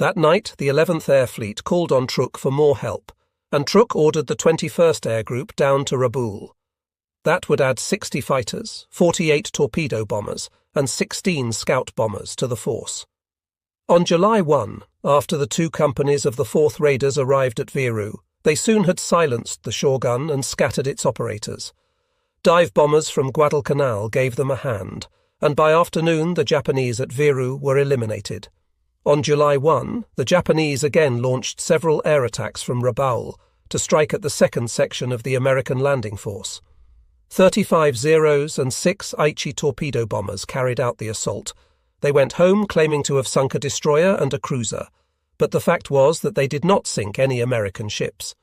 That night, the 11th Air Fleet called on Truk for more help, and Truk ordered the 21st Air Group down to Rabaul. That would add 60 fighters, 48 torpedo bombers, and 16 scout bombers to the force. On July 1, after the 2 companies of the 4th Raiders arrived at Viru, they soon had silenced the Shogun and scattered its operators. Dive bombers from Guadalcanal gave them a hand, and by afternoon the Japanese at Viru were eliminated. On July 1, the Japanese again launched several air attacks from Rabaul to strike at the 2nd section of the American landing force. 35 Zeros and 6 Aichi torpedo bombers carried out the assault. They went home claiming to have sunk a destroyer and a cruiser, but the fact was that they did not sink any American ships.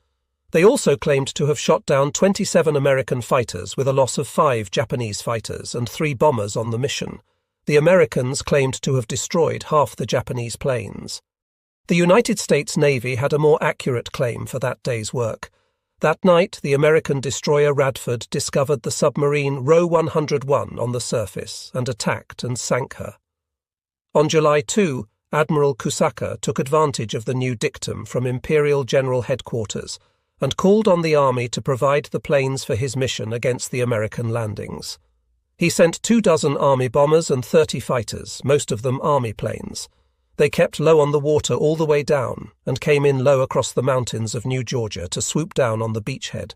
They also claimed to have shot down 27 American fighters with a loss of 5 Japanese fighters and 3 bombers on the mission. The Americans claimed to have destroyed half the Japanese planes. The United States Navy had a more accurate claim for that day's work. That night, the American destroyer Radford discovered the submarine Row 101 on the surface and attacked and sank her. On July 2, Admiral Kusaka took advantage of the new dictum from Imperial General Headquarters and called on the Army to provide the planes for his mission against the American landings. He sent 24 Army bombers and 30 fighters, most of them Army planes. They kept low on the water all the way down and came in low across the mountains of New Georgia to swoop down on the beachhead.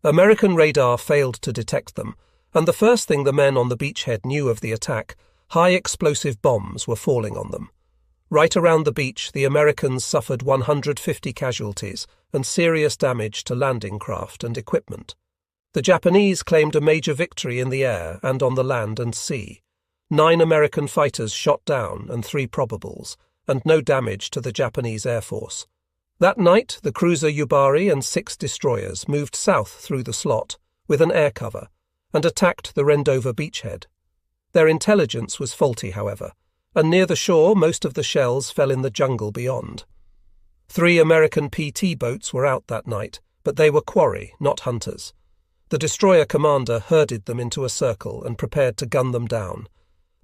American radar failed to detect them, and the first thing the men on the beachhead knew of the attack, high explosive bombs were falling on them. Right around the beach, the Americans suffered 150 casualties and serious damage to landing craft and equipment. The Japanese claimed a major victory in the air and on the land and sea. 9 American fighters shot down and 3 probables, and no damage to the Japanese Air Force. That night, the cruiser Yubari and 6 destroyers moved south through the slot, with an air cover, and attacked the Rendova beachhead. Their intelligence was faulty, however, and near the shore most of the shells fell in the jungle beyond. 3 American PT boats were out that night, but they were quarry, not hunters. The destroyer commander herded them into a circle and prepared to gun them down.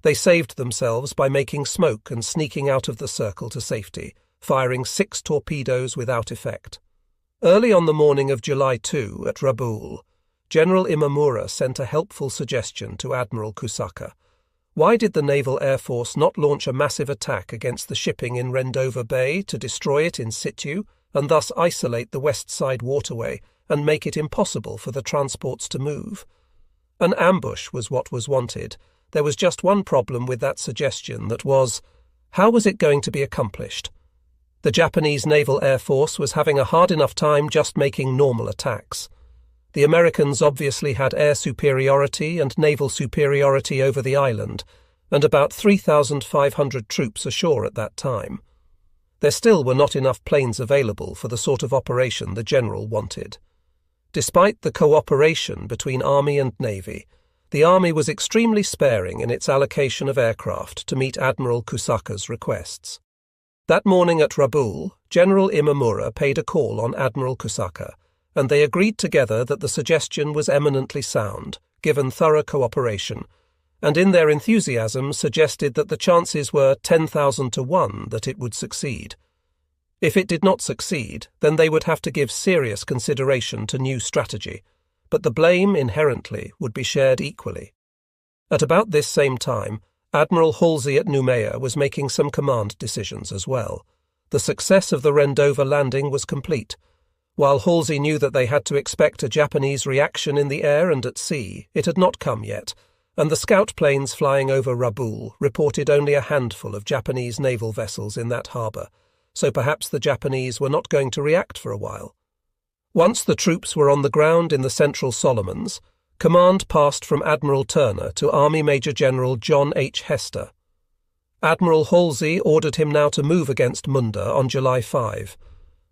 They saved themselves by making smoke and sneaking out of the circle to safety, firing 6 torpedoes without effect. Early on the morning of July 2 at Rabaul, General Imamura sent a helpful suggestion to Admiral Kusaka. Why did the Naval Air Force not launch a massive attack against the shipping in Rendova Bay to destroy it in situ and thus isolate the west side waterway and make it impossible for the transports to move? An ambush was what was wanted. There was just one problem with that suggestion, that was, how was it going to be accomplished? The Japanese Naval Air Force was having a hard enough time just making normal attacks. The Americans obviously had air superiority and naval superiority over the island, and about 3,500 troops ashore at that time. There still were not enough planes available for the sort of operation the general wanted. Despite the cooperation between Army and Navy, the Army was extremely sparing in its allocation of aircraft to meet Admiral Kusaka's requests. That morning at Rabaul, General Imamura paid a call on Admiral Kusaka, and they agreed together that the suggestion was eminently sound, given thorough cooperation, and in their enthusiasm suggested that the chances were 10,000 to 1 that it would succeed. If it did not succeed, then they would have to give serious consideration to new strategy, but the blame inherently would be shared equally. At about this same time, Admiral Halsey at Noumea was making some command decisions as well. The success of the Rendova landing was complete. While Halsey knew that they had to expect a Japanese reaction in the air and at sea, it had not come yet, and the scout planes flying over Rabaul reported only a handful of Japanese naval vessels in that harbour, so perhaps the Japanese were not going to react for a while. Once the troops were on the ground in the Central Solomons, command passed from Admiral Turner to Army Major General John H. Hester. Admiral Halsey ordered him now to move against Munda on July 5.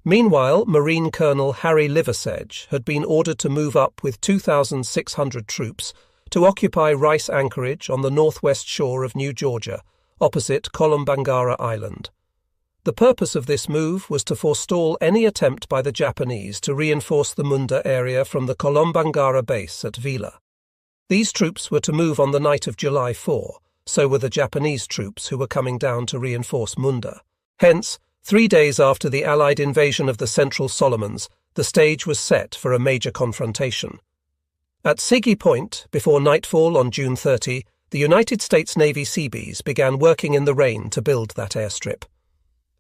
Meanwhile, Marine Colonel Harry Liversedge had been ordered to move up with 2,600 troops to occupy Rice Anchorage on the northwest shore of New Georgia, opposite Kolombangara Island. The purpose of this move was to forestall any attempt by the Japanese to reinforce the Munda area from the Kolombangara base at Vila. These troops were to move on the night of July 4, so were the Japanese troops who were coming down to reinforce Munda. Hence, 3 days after the Allied invasion of the Central Solomons, the stage was set for a major confrontation. At Siggy Point, before nightfall on June 30, the United States Navy Seabees began working in the rain to build that airstrip.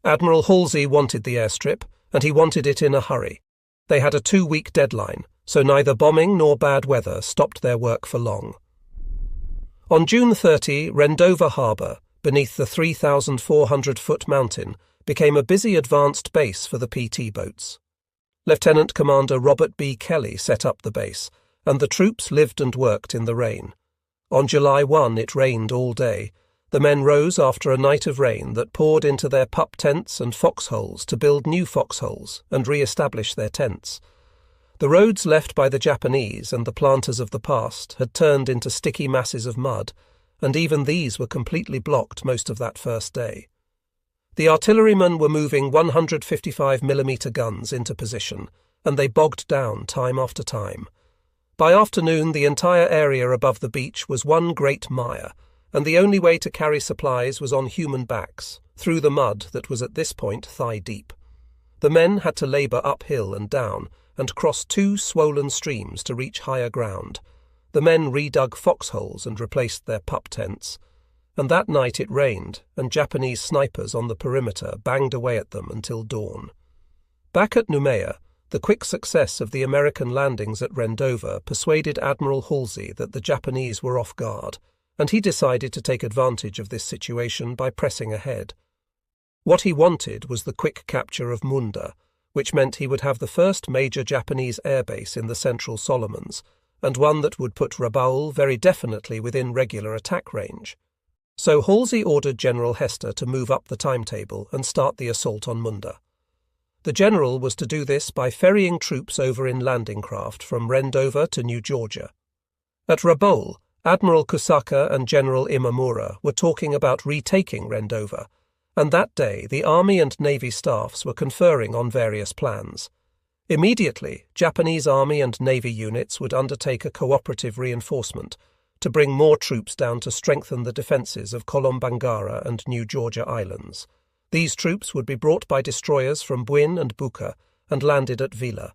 Admiral Halsey wanted the airstrip, and he wanted it in a hurry. They had a 2-week deadline, so neither bombing nor bad weather stopped their work for long. On June 30, Rendova Harbour, beneath the 3,400-foot mountain, became a busy advanced base for the PT boats. Lieutenant Commander Robert B. Kelly set up the base, and the troops lived and worked in the rain. On July 1 it rained all day. The men rose after a night of rain that poured into their pup tents and foxholes to build new foxholes and re-establish their tents. The roads left by the Japanese and the planters of the past had turned into sticky masses of mud, and even these were completely blocked most of that first day. The artillerymen were moving 155mm guns into position, and they bogged down time after time. By afternoon, the entire area above the beach was one great mire, and the only way to carry supplies was on human backs, through the mud that was at this point thigh-deep. The men had to labour uphill and down, and cross 2 swollen streams to reach higher ground. The men redug foxholes and replaced their pup tents. And that night it rained, and Japanese snipers on the perimeter banged away at them until dawn. Back at Noumea, the quick success of the American landings at Rendova persuaded Admiral Halsey that the Japanese were off guard, and he decided to take advantage of this situation by pressing ahead. What he wanted was the quick capture of Munda, which meant he would have the first major Japanese airbase in the Central Solomons, and one that would put Rabaul very definitely within regular attack range. So Halsey ordered General Hester to move up the timetable and start the assault on Munda. The general was to do this by ferrying troops over in landing craft from Rendova to New Georgia. At Rabaul, Admiral Kusaka and General Imamura were talking about retaking Rendova, and that day the Army and Navy staffs were conferring on various plans. Immediately, Japanese Army and Navy units would undertake a cooperative reinforcement to bring more troops down to strengthen the defences of Kolombangara and New Georgia Islands. These troops would be brought by destroyers from Buin and Buka and landed at Vila.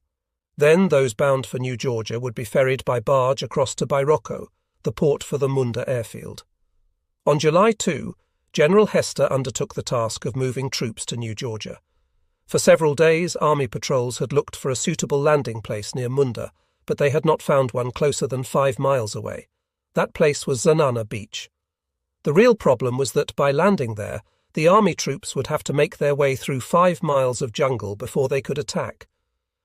Then those bound for New Georgia would be ferried by barge across to Bairoko, the port for the Munda airfield. On July 2, General Hester undertook the task of moving troops to New Georgia. For several days, Army patrols had looked for a suitable landing place near Munda, but they had not found one closer than 5 miles away. That place was Zanana Beach. The real problem was that by landing there, the Army troops would have to make their way through 5 miles of jungle before they could attack.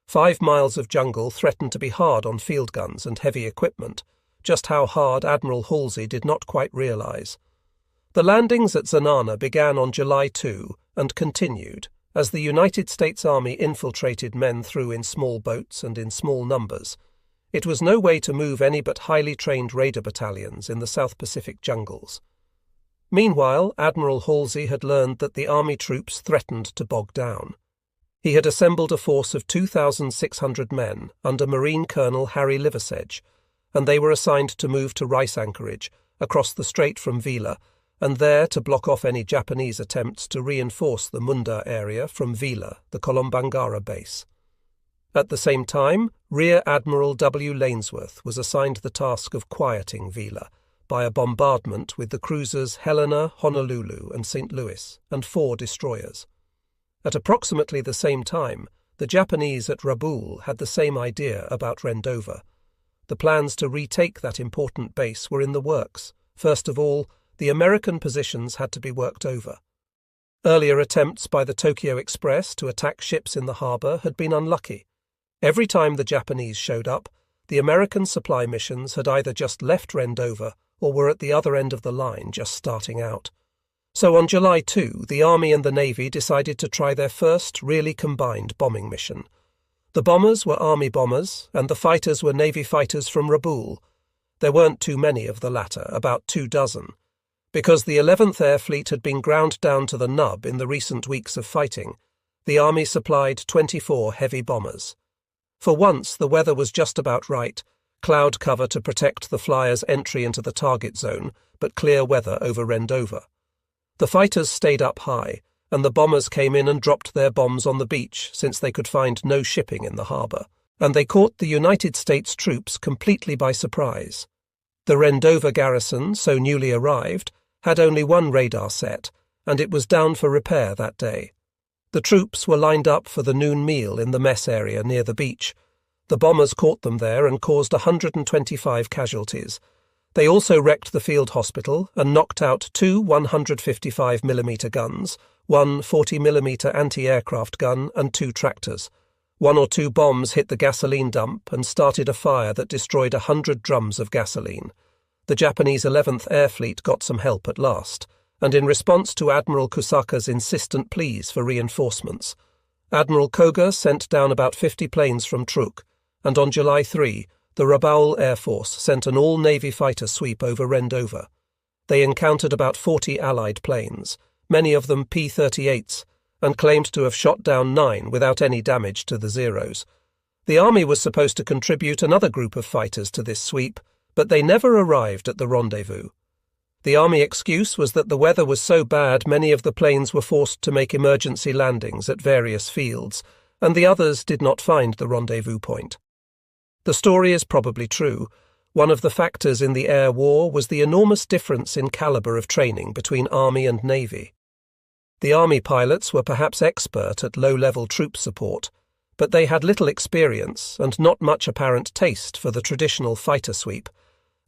5 miles of jungle threatened to be hard on field guns and heavy equipment, just how hard Admiral Halsey did not quite realise. The landings at Zanana began on July 2 and continued, as the United States Army infiltrated men through in small boats and in small numbers. It was no way to move any but highly trained raider battalions in the South Pacific jungles. Meanwhile, Admiral Halsey had learned that the Army troops threatened to bog down. He had assembled a force of 2,600 men under Marine Colonel Harry Liversedge, and they were assigned to move to Rice Anchorage, across the strait from Vila, and there to block off any Japanese attempts to reinforce the Munda area from Vila, the Kolombangara base. At the same time, Rear Admiral W. Lainsworth was assigned the task of quieting Vila by a bombardment with the cruisers Helena, Honolulu, and St. Louis, and 4 destroyers. At approximately the same time, the Japanese at Rabaul had the same idea about Rendova. The plans to retake that important base were in the works. First of all, the American positions had to be worked over. Earlier attempts by the Tokyo Express to attack ships in the harbour had been unlucky. Every time the Japanese showed up, the American supply missions had either just left Rendova or were at the other end of the line just starting out. So on July 2, the Army and the Navy decided to try their first really combined bombing mission. The bombers were Army bombers, and the fighters were Navy fighters from Rabaul. There weren't too many of the latter, about 2 dozen. Because the 11th Air Fleet had been ground down to the nub in the recent weeks of fighting, the Army supplied 24 heavy bombers. For once, the weather was just about right, cloud cover to protect the flyers' entry into the target zone, but clear weather over Rendova. The fighters stayed up high, and the bombers came in and dropped their bombs on the beach since they could find no shipping in the harbour, and they caught the United States troops completely by surprise. The Rendova garrison, so newly arrived, had only one radar set, and it was down for repair that day. The troops were lined up for the noon meal in the mess area near the beach. The bombers caught them there and caused 125 casualties. They also wrecked the field hospital and knocked out two 155mm guns, one 40mm anti-aircraft gun, and two tractors. One or two bombs hit the gasoline dump and started a fire that destroyed 100 drums of gasoline. The Japanese 11th Air Fleet got some help at last, and in response to Admiral Kusaka's insistent pleas for reinforcements, Admiral Koga sent down about 50 planes from Truk, and on July 3, the Rabaul Air Force sent an all-Navy fighter sweep over Rendova. They encountered about 40 Allied planes, many of them P-38s, and claimed to have shot down 9 without any damage to the Zeros. The army was supposed to contribute another group of fighters to this sweep, but they never arrived at the rendezvous. The army excuse was that the weather was so bad many of the planes were forced to make emergency landings at various fields, and the others did not find the rendezvous point. The story is probably true. One of the factors in the air war was the enormous difference in caliber of training between Army and Navy. The Army pilots were perhaps expert at low-level troop support, but they had little experience and not much apparent taste for the traditional fighter sweep,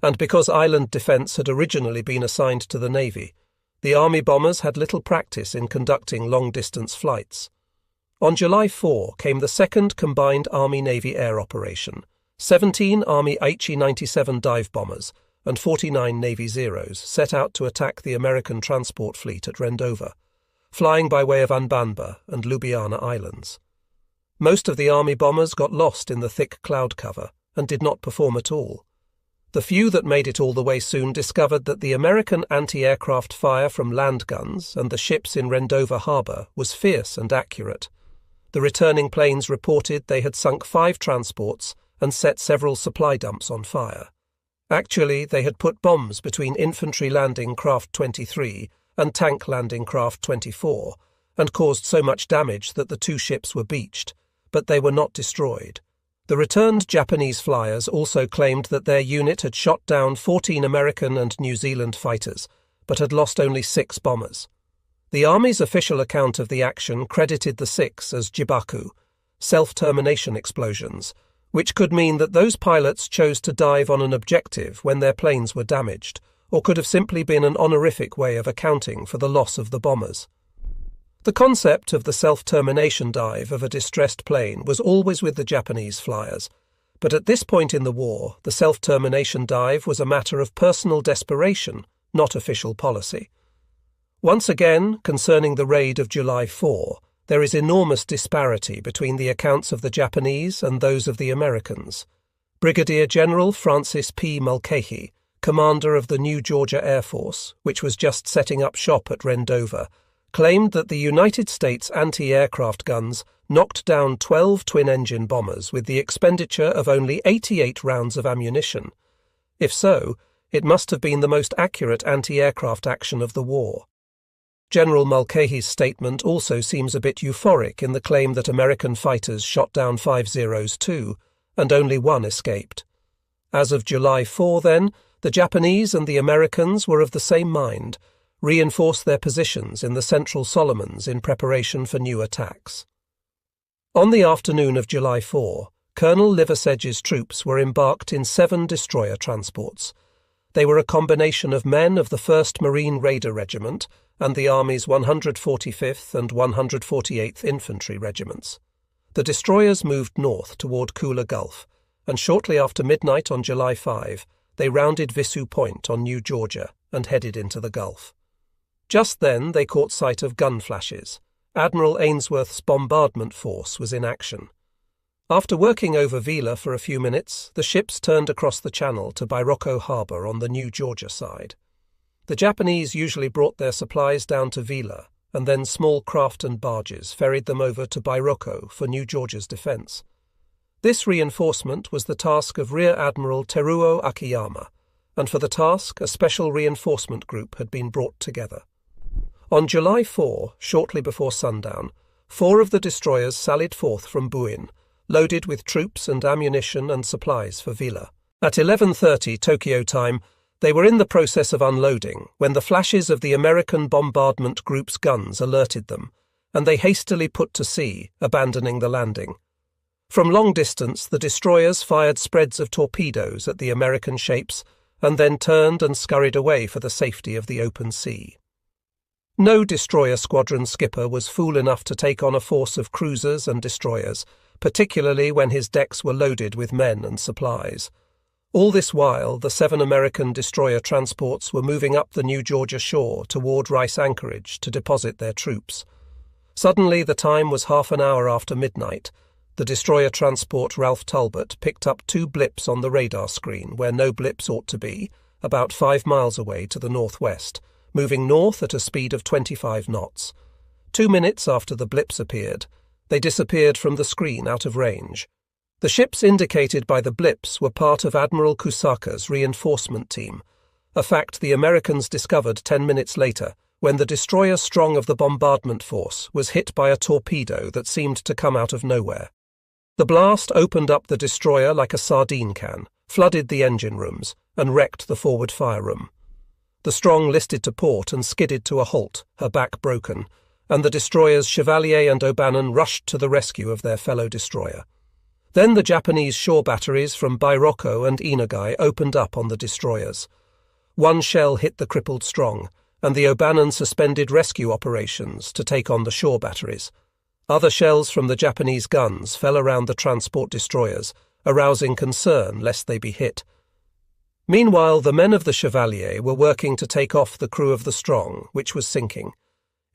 and because island defence had originally been assigned to the Navy, the Army bombers had little practice in conducting long-distance flights. On July 4 came the second combined Army-Navy air operation. 17 Army HE-97 dive bombers and 49 Navy Zeros set out to attack the American transport fleet at Rendova, flying by way of Anbanba and Ljubljana Islands. Most of the Army bombers got lost in the thick cloud cover and did not perform at all. The few that made it all the way soon discovered that the American anti-aircraft fire from land guns and the ships in Rendova harbour was fierce and accurate. The returning planes reported they had sunk 5 transports and set several supply dumps on fire. Actually, they had put bombs between infantry landing craft 23 and tank landing craft 24, and caused so much damage that the 2 ships were beached, but they were not destroyed. The returned Japanese flyers also claimed that their unit had shot down 14 American and New Zealand fighters, but had lost only 6 bombers. The Army's official account of the action credited the 6 as jibaku, self-termination explosions, which could mean that those pilots chose to dive on an objective when their planes were damaged, or could have simply been an honorific way of accounting for the loss of the bombers. The concept of the self-termination dive of a distressed plane was always with the Japanese flyers, but at this point in the war, the self-termination dive was a matter of personal desperation, not official policy. Once again, concerning the raid of July 4, there is enormous disparity between the accounts of the Japanese and those of the Americans. Brigadier General Francis P. Mulcahy, commander of the New Georgia Air Force, which was just setting up shop at Rendova, claimed that the United States anti-aircraft guns knocked down 12 twin-engine bombers with the expenditure of only 88 rounds of ammunition. If so, it must have been the most accurate anti-aircraft action of the war. General Mulcahy's statement also seems a bit euphoric in the claim that American fighters shot down 5 Zeros too, and only 1 escaped. As of July 4, then, the Japanese and the Americans were of the same mind, reinforced their positions in the Central Solomons in preparation for new attacks. On the afternoon of July 4, Colonel Liversedge's troops were embarked in 7 destroyer transports. They were a combination of men of the 1st Marine Raider Regiment and the Army's 145th and 148th Infantry Regiments. The destroyers moved north toward Kula Gulf, and shortly after midnight on July 5, they rounded Visu Point on New Georgia and headed into the Gulf. Just then they caught sight of gun flashes. Admiral Ainsworth's bombardment force was in action. After working over Vila for a few minutes, the ships turned across the channel to Bairoko Harbour on the New Georgia side. The Japanese usually brought their supplies down to Vila, and then small craft and barges ferried them over to Bairoko for New Georgia's defence. This reinforcement was the task of Rear Admiral Teruo Akiyama, and for the task a special reinforcement group had been brought together. On July 4, shortly before sundown, 4 of the destroyers sallied forth from Buin, loaded with troops and ammunition and supplies for Vila. At 11:30 Tokyo time, they were in the process of unloading when the flashes of the American bombardment group's guns alerted them, and they hastily put to sea, abandoning the landing. From long distance, the destroyers fired spreads of torpedoes at the American shapes and then turned and scurried away for the safety of the open sea. No destroyer squadron skipper was fool enough to take on a force of cruisers and destroyers, particularly when his decks were loaded with men and supplies. All this while, the 7 American destroyer transports were moving up the New Georgia shore toward Rice Anchorage to deposit their troops. Suddenly, the time was half an hour after midnight. The destroyer transport Ralph Talbot picked up 2 blips on the radar screen where no blips ought to be, about 5 miles away to the northwest, moving north at a speed of 25 knots. 2 minutes after the blips appeared, they disappeared from the screen out of range. The ships indicated by the blips were part of Admiral Kusaka's reinforcement team, a fact the Americans discovered 10 minutes later when the destroyer Strong of the bombardment force was hit by a torpedo that seemed to come out of nowhere. The blast opened up the destroyer like a sardine can, flooded the engine rooms, and wrecked the forward fire room. The Strong listed to port and skidded to a halt, her back broken, and the destroyers Chevalier and O'Bannon rushed to the rescue of their fellow destroyer. Then the Japanese shore batteries from Bairoko and Enogai opened up on the destroyers. 1 shell hit the crippled Strong, and the O'Bannon suspended rescue operations to take on the shore batteries. Other shells from the Japanese guns fell around the transport destroyers, arousing concern lest they be hit. Meanwhile, the men of the Chevalier were working to take off the crew of the Strong, which was sinking.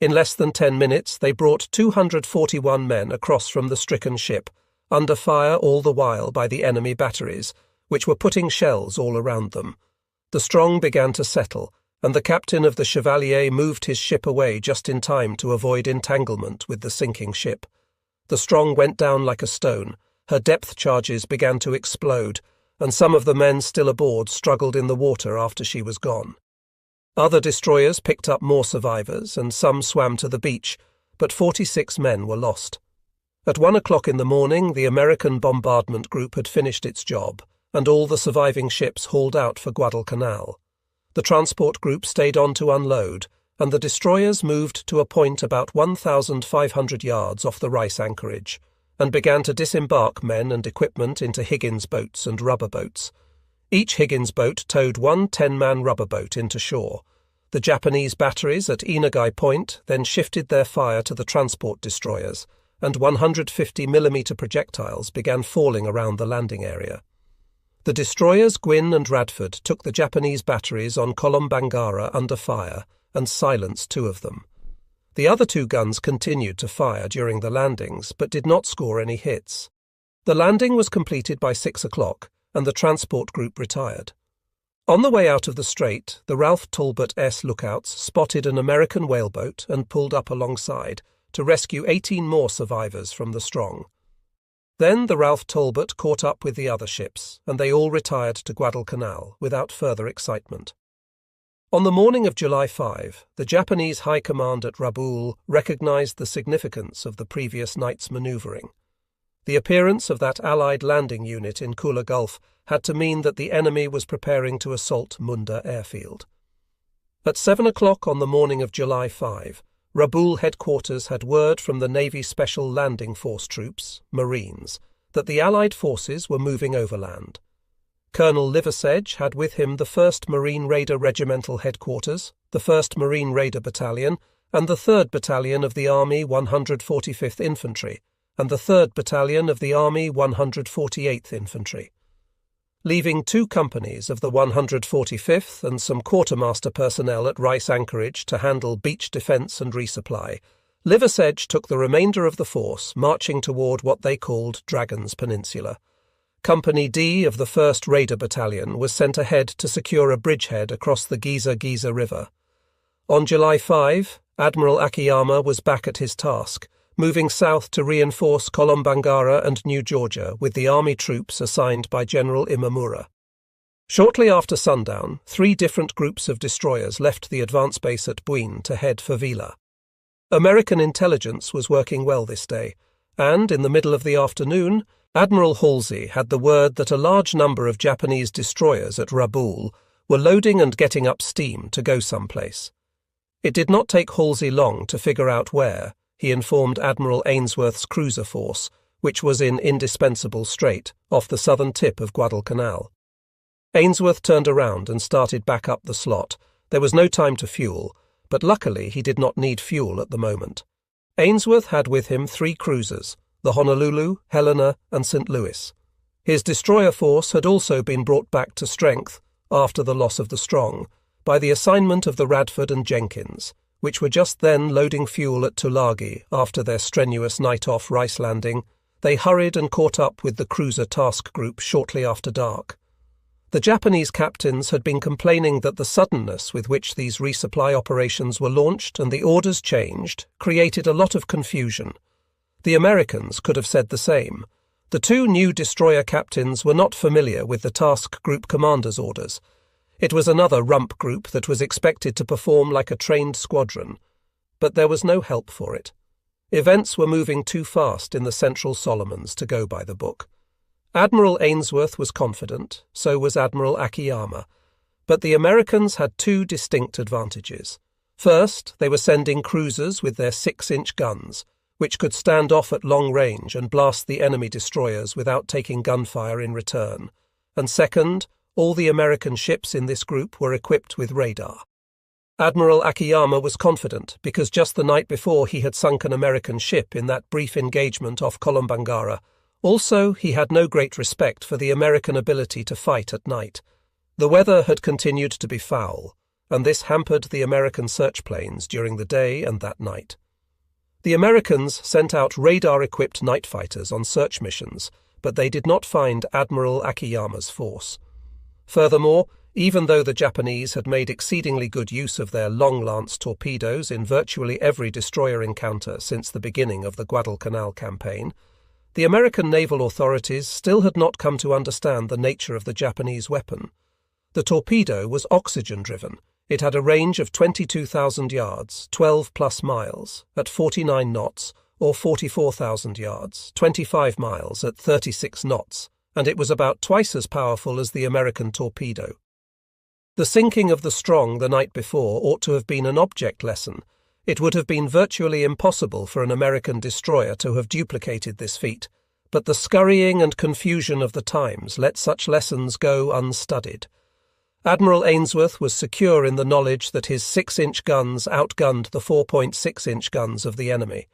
In less than 10 minutes, they brought 241 men across from the stricken ship, under fire all the while by the enemy batteries, which were putting shells all around them. The Strong began to settle, and the captain of the Chevalier moved his ship away just in time to avoid entanglement with the sinking ship. The Strong went down like a stone, her depth charges began to explode, and some of the men still aboard struggled in the water after she was gone. Other destroyers picked up more survivors, and some swam to the beach, but 46 men were lost. At 1 o'clock in the morning, the American bombardment group had finished its job, and all the surviving ships hauled out for Guadalcanal. The transport group stayed on to unload, and the destroyers moved to a point about 1,500 yards off the Rice Anchorage, and began to disembark men and equipment into Higgins boats and rubber boats. Each Higgins boat towed 1 10-man rubber boat into shore. The Japanese batteries at Enogai Point then shifted their fire to the transport destroyers, and 150mm projectiles began falling around the landing area. The destroyers Gwyn and Radford took the Japanese batteries on Kolombangara under fire and silenced 2 of them. The other 2 guns continued to fire during the landings, but did not score any hits. The landing was completed by 6 o'clock, and the transport group retired. On the way out of the strait, the Ralph Talbot S lookouts spotted an American whaleboat and pulled up alongside to rescue 18 more survivors from the Strong. Then the Ralph Talbot caught up with the other ships, and they all retired to Guadalcanal without further excitement. On the morning of July 5, the Japanese High Command at Rabaul recognized the significance of the previous night's maneuvering. The appearance of that Allied landing unit in Kula Gulf had to mean that the enemy was preparing to assault Munda airfield. At 7 o'clock on the morning of July 5, Rabaul headquarters had word from the Navy Special Landing Force troops, Marines, that the Allied forces were moving overland. Colonel Liversedge had with him the 1st Marine Raider Regimental Headquarters, the 1st Marine Raider Battalion, and the 3rd Battalion of the Army 145th Infantry, and the 3rd Battalion of the Army 148th Infantry. Leaving 2 companies of the 145th and some quartermaster personnel at Rice Anchorage to handle beach defence and resupply, Liversedge took the remainder of the force marching toward what they called Dragon's Peninsula. Company D of the 1st Raider Battalion was sent ahead to secure a bridgehead across the Giza River. On July 5, Admiral Akiyama was back at his task, moving south to reinforce Kolombangara and New Georgia with the army troops assigned by General Imamura. Shortly after sundown, 3 different groups of destroyers left the advance base at Buin to head for Vila. American intelligence was working well this day, and in the middle of the afternoon, Admiral Halsey had the word that a large number of Japanese destroyers at Rabaul were loading and getting up steam to go someplace. It did not take Halsey long to figure out where. He informed Admiral Ainsworth's cruiser force, which was in Indispensable Strait, off the southern tip of Guadalcanal. Ainsworth turned around and started back up the slot. There was no time to fuel, but luckily he did not need fuel at the moment. Ainsworth had with him 3 cruisers, the Honolulu, Helena, and St. Louis. His destroyer force had also been brought back to strength, after the loss of the Strong, by the assignment of the Radford and Jenkins, which were just then loading fuel at Tulagi after their strenuous night-off rice landing. They hurried and caught up with the cruiser task group shortly after dark. The Japanese captains had been complaining that the suddenness with which these resupply operations were launched and the orders changed created a lot of confusion. The Americans could have said the same. The 2 new destroyer captains were not familiar with the task group commander's orders. It was another rump group that was expected to perform like a trained squadron. But there was no help for it. Events were moving too fast in the Central Solomons to go by the book. Admiral Ainsworth was confident, so was Admiral Akiyama. But the Americans had 2 distinct advantages. First, they were sending cruisers with their 6-inch guns, which could stand off at long range and blast the enemy destroyers without taking gunfire in return. And second, all the American ships in this group were equipped with radar. Admiral Akiyama was confident because just the night before he had sunk an American ship in that brief engagement off Kolombangara. Also, he had no great respect for the American ability to fight at night. The weather had continued to be foul, and this hampered the American search planes during the day and that night. The Americans sent out radar-equipped night fighters on search missions, but they did not find Admiral Akiyama's force. Furthermore, even though the Japanese had made exceedingly good use of their long-lance torpedoes in virtually every destroyer encounter since the beginning of the Guadalcanal campaign, the American naval authorities still had not come to understand the nature of the Japanese weapon. The torpedo was oxygen-driven. It had a range of 22,000 yards, 12-plus miles, at 49 knots, or 44,000 yards, 25 miles, at 36 knots, and it was about twice as powerful as the American torpedo. The sinking of the Strong the night before ought to have been an object lesson. It would have been virtually impossible for an American destroyer to have duplicated this feat, but the scurrying and confusion of the times let such lessons go unstudied. Admiral Ainsworth was secure in the knowledge that his 6-inch guns outgunned the 4.6-inch guns of the enemy.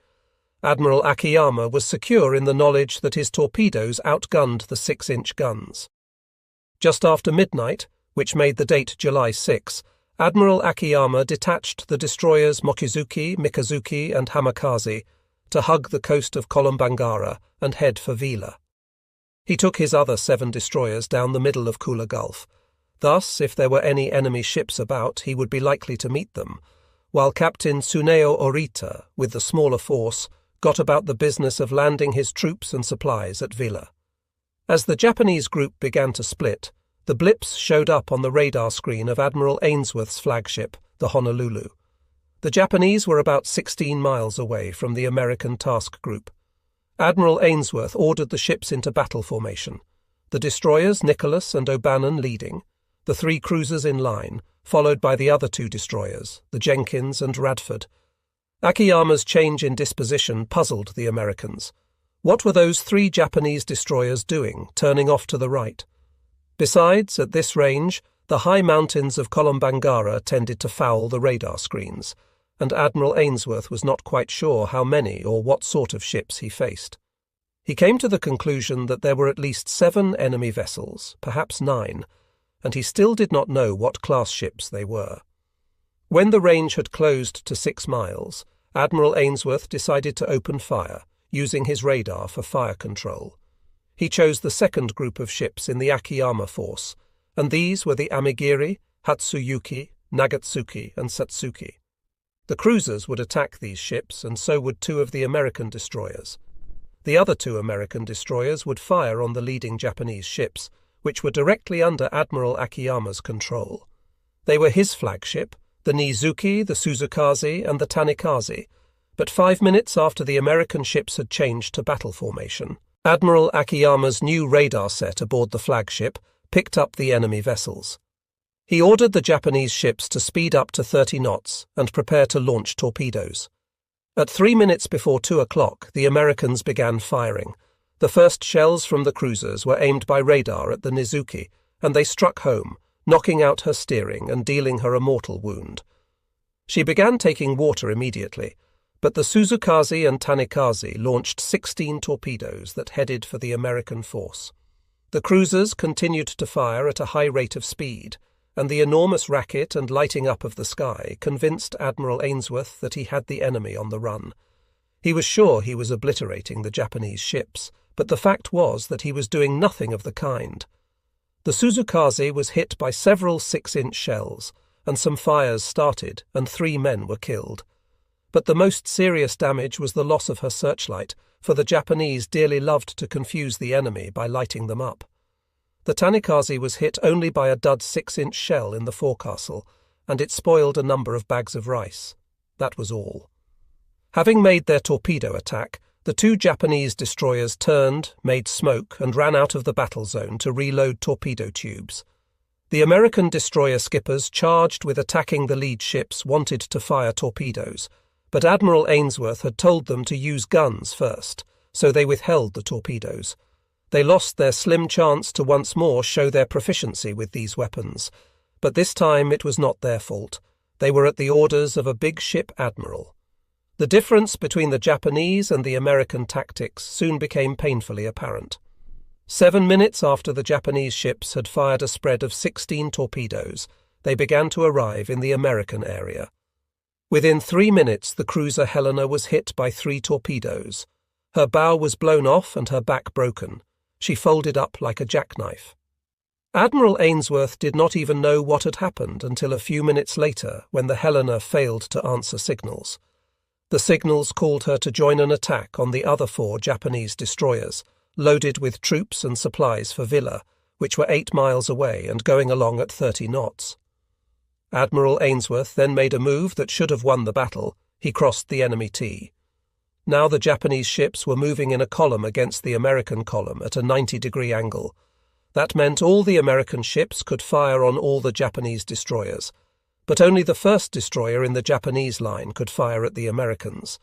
Admiral Akiyama was secure in the knowledge that his torpedoes outgunned the 6-inch guns. Just after midnight, which made the date July 6, Admiral Akiyama detached the destroyers Mochizuki, Mikazuki, and Hamakaze to hug the coast of Kolombangara and head for Vila. He took his other 7 destroyers down the middle of Kula Gulf. Thus, if there were any enemy ships about, he would be likely to meet them, while Captain Tsuneo Orita, with the smaller force, got about the business of landing his troops and supplies at Vila. As the Japanese group began to split, the blips showed up on the radar screen of Admiral Ainsworth's flagship, the Honolulu. The Japanese were about 16 miles away from the American task group. Admiral Ainsworth ordered the ships into battle formation, the destroyers Nicholas and O'Bannon leading, the 3 cruisers in line, followed by the other 2 destroyers, the Jenkins and Radford. Akiyama's change in disposition puzzled the Americans. What were those 3 Japanese destroyers doing, turning off to the right? Besides, at this range, the high mountains of Kolombangara tended to foul the radar screens, and Admiral Ainsworth was not quite sure how many or what sort of ships he faced. He came to the conclusion that there were at least 7 enemy vessels, perhaps 9, and he still did not know what class ships they were. When the range had closed to 6 miles, Admiral Ainsworth decided to open fire, using his radar for fire control. He chose the second group of ships in the Akiyama force, and these were the Amigiri, Hatsuyuki, Nagatsuki, and Satsuki. The cruisers would attack these ships, and so would 2 of the American destroyers. The other 2 American destroyers would fire on the leading Japanese ships, which were directly under Admiral Akiyama's control. They were his flagship, the Nizuki, the Suzukaze, and the Tanikaze, but 5 minutes after the American ships had changed to battle formation, Admiral Akiyama's new radar set aboard the flagship picked up the enemy vessels. He ordered the Japanese ships to speed up to 30 knots and prepare to launch torpedoes. At 3 minutes before 2 o'clock, the Americans began firing. The first shells from the cruisers were aimed by radar at the Nizuki, and they struck home, knocking out her steering and dealing her a mortal wound. She began taking water immediately, but the Suzukaze and Tanikaze launched 16 torpedoes that headed for the American force. The cruisers continued to fire at a high rate of speed, and the enormous racket and lighting up of the sky convinced Admiral Ainsworth that he had the enemy on the run. He was sure he was obliterating the Japanese ships, but the fact was that he was doing nothing of the kind. The Suzukaze was hit by several 6-inch shells, and some fires started, and 3 men were killed. But the most serious damage was the loss of her searchlight, for the Japanese dearly loved to confuse the enemy by lighting them up. The Tanikaze was hit only by a dud 6-inch shell in the forecastle, and it spoiled a number of bags of rice. That was all. Having made their torpedo attack, the 2 Japanese destroyers turned, made smoke, and ran out of the battle zone to reload torpedo tubes. The American destroyer skippers charged with attacking the lead ships wanted to fire torpedoes, but Admiral Ainsworth had told them to use guns first, so they withheld the torpedoes. They lost their slim chance to once more show their proficiency with these weapons, but this time it was not their fault. They were at the orders of a big ship admiral. The difference between the Japanese and the American tactics soon became painfully apparent. 7 minutes after the Japanese ships had fired a spread of 16 torpedoes, they began to arrive in the American area. Within 3 minutes, the cruiser Helena was hit by 3 torpedoes. Her bow was blown off and her back broken. She folded up like a jackknife. Admiral Ainsworth did not even know what had happened until a few minutes later, when the Helena failed to answer signals. The signals called her to join an attack on the other 4 Japanese destroyers, loaded with troops and supplies for Villa, which were 8 miles away and going along at 30 knots. Admiral Ainsworth then made a move that should have won the battle. He crossed the enemy T. Now the Japanese ships were moving in a column against the American column at a 90-degree angle. That meant all the American ships could fire on all the Japanese destroyers, but only the first destroyer in the Japanese line could fire at the Americans.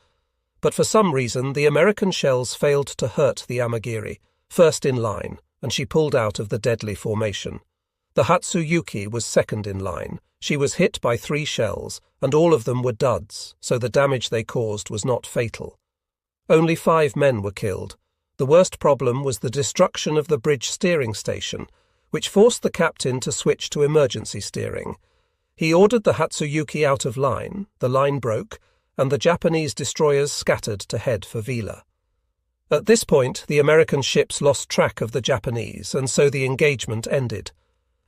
But for some reason, the American shells failed to hurt the Amagiri, first in line, and she pulled out of the deadly formation. The Hatsuyuki was second in line. She was hit by 3 shells, and all of them were duds, so the damage they caused was not fatal. Only 5 men were killed. The worst problem was the destruction of the bridge steering station, which forced the captain to switch to emergency steering. He ordered the Hatsuyuki out of line, the line broke, and the Japanese destroyers scattered to head for Vila. At this point, the American ships lost track of the Japanese, and so the engagement ended.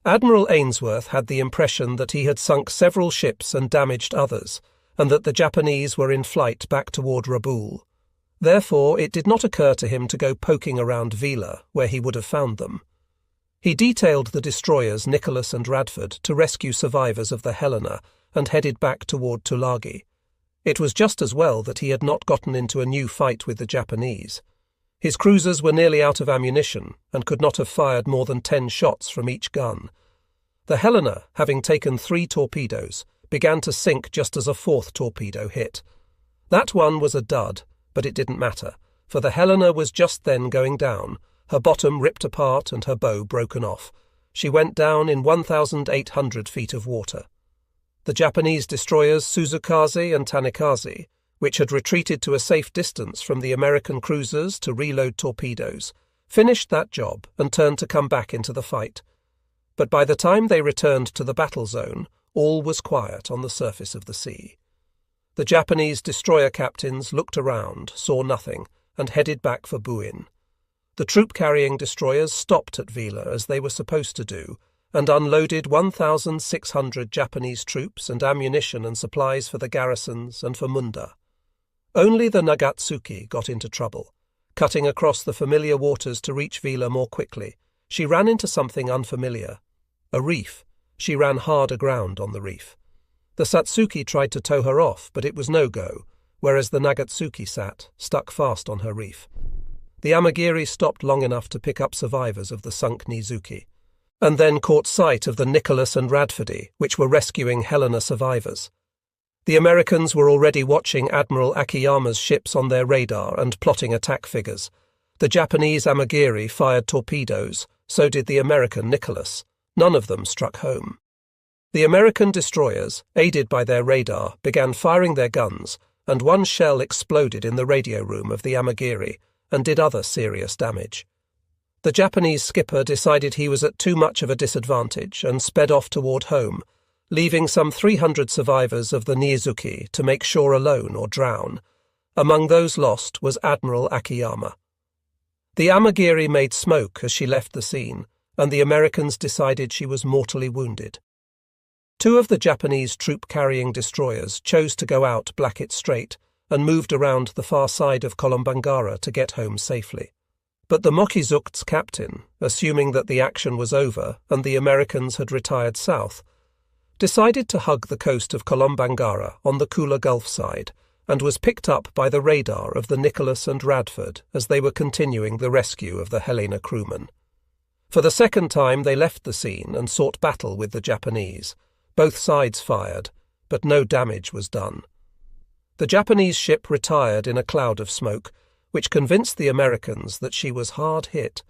Admiral Ainsworth had the impression that he had sunk several ships and damaged others, and that the Japanese were in flight back toward Rabaul. Therefore, it did not occur to him to go poking around Vila, where he would have found them. He detailed the destroyers Nicholas and Radford to rescue survivors of the Helena and headed back toward Tulagi. It was just as well that he had not gotten into a new fight with the Japanese. His cruisers were nearly out of ammunition and could not have fired more than 10 shots from each gun. The Helena, having taken 3 torpedoes, began to sink just as a 4th torpedo hit. That one was a dud, but it didn't matter, for the Helena was just then going down, her bottom ripped apart and her bow broken off. She went down in 1,800 feet of water. The Japanese destroyers Suzukaze and Tanikaze, which had retreated to a safe distance from the American cruisers to reload torpedoes, finished that job and turned to come back into the fight. But by the time they returned to the battle zone, all was quiet on the surface of the sea. The Japanese destroyer captains looked around, saw nothing, and headed back for Buin. The troop-carrying destroyers stopped at Vila as they were supposed to do, and unloaded 1,600 Japanese troops and ammunition and supplies for the garrisons and for Munda. Only the Nagatsuki got into trouble, cutting across the familiar waters to reach Vila more quickly. she ran into something unfamiliar. A reef. She ran hard aground on the reef. The Satsuki tried to tow her off, but it was no go, whereas the Nagatsuki sat, stuck fast on her reef. The Amagiri stopped long enough to pick up survivors of the sunk Nizuki, and then caught sight of the Nicholas and Radford, which were rescuing Helena survivors. The Americans were already watching Admiral Akiyama's ships on their radar and plotting attack figures. The Japanese Amagiri fired torpedoes, so did the American Nicholas. None of them struck home. The American destroyers, aided by their radar, began firing their guns, and one shell exploded in the radio room of the Amagiri and did other serious damage. The Japanese skipper decided he was at too much of a disadvantage and sped off toward home, leaving some 300 survivors of the Nizuki to make shore alone or drown. Among those lost was Admiral Akiyama. The Amagiri made smoke as she left the scene, and the Americans decided she was mortally wounded. Two of the Japanese troop-carrying destroyers chose to go out Blackett Strait and moved around the far side of Kolombangara to get home safely. But the Mokizukt's captain, assuming that the action was over and the Americans had retired south, decided to hug the coast of Kolombangara on the Kula Gulf side and was picked up by the radar of the Nicholas and Radford as they were continuing the rescue of the Helena crewmen. For the second time they left the scene and sought battle with the Japanese. Both sides fired, but no damage was done. The Japanese ship retired in a cloud of smoke, which convinced the Americans that she was hard hit.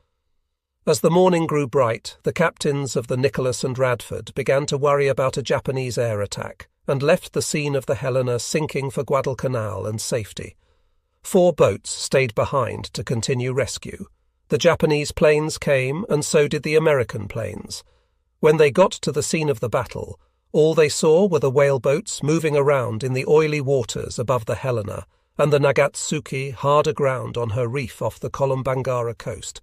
As the morning grew bright, the captains of the Nicholas and Radford began to worry about a Japanese air attack and left the scene of the Helena sinking for Guadalcanal and safety. 4 boats stayed behind to continue rescue. The Japanese planes came, and so did the American planes. When they got to the scene of the battle, all they saw were the whaleboats moving around in the oily waters above the Helena and the Nagatsuki hard aground on her reef off the Kolombangara coast.